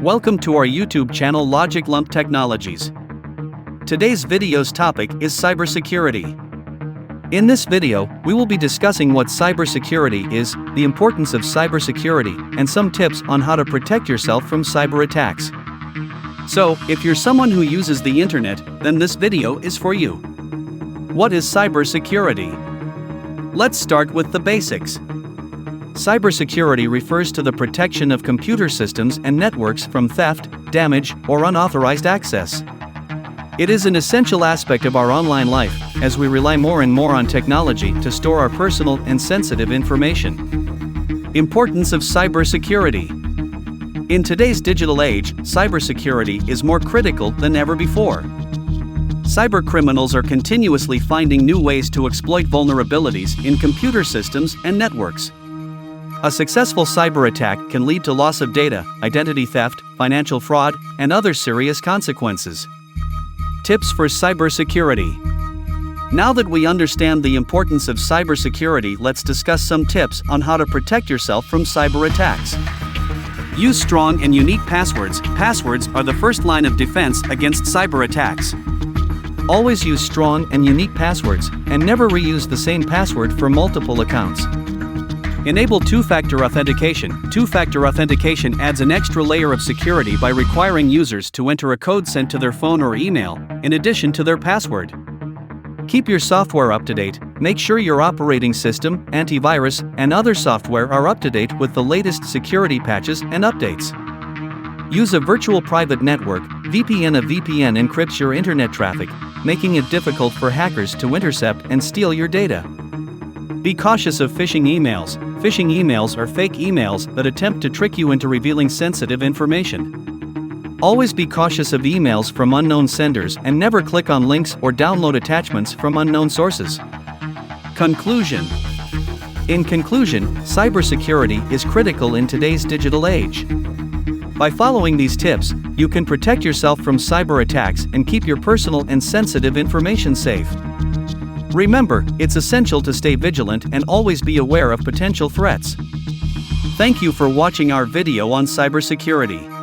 Welcome to our YouTube channel Logiclump Technologies. Today's video's topic is cybersecurity. In this video, we will be discussing what cybersecurity is, the importance of cybersecurity, and some tips on how to protect yourself from cyber attacks. So, if you're someone who uses the internet, then this video is for you. What is cybersecurity? Let's start with the basics. Cybersecurity refers to the protection of computer systems and networks from theft, damage, or unauthorized access. It is an essential aspect of our online life, as we rely more and more on technology to store our personal and sensitive information. Importance of cybersecurity. In today's digital age, cybersecurity is more critical than ever before. Cybercriminals are continuously finding new ways to exploit vulnerabilities in computer systems and networks. A successful cyber attack can lead to loss of data, identity theft, financial fraud, and other serious consequences. Tips for cybersecurity. Now that we understand the importance of cybersecurity, let's discuss some tips on how to protect yourself from cyber attacks. Use strong and unique passwords. Passwords are the first line of defense against cyber attacks. Always use strong and unique passwords, and never reuse the same password for multiple accounts. Enable two-factor authentication. Two-factor authentication adds an extra layer of security by requiring users to enter a code sent to their phone or email, in addition to their password. Keep your software up to date. Make sure your operating system, antivirus, and other software are up to date with the latest security patches and updates. Use a virtual private network, VPN. A VPN encrypts your internet traffic, making it difficult for hackers to intercept and steal your data. Be cautious of phishing emails. Phishing emails are fake emails that attempt to trick you into revealing sensitive information. Always be cautious of emails from unknown senders and never click on links or download attachments from unknown sources. Conclusion. In conclusion, cybersecurity is critical in today's digital age. By following these tips, you can protect yourself from cyber attacks and keep your personal and sensitive information safe. Remember, it's essential to stay vigilant and always be aware of potential threats. Thank you for watching our video on cybersecurity.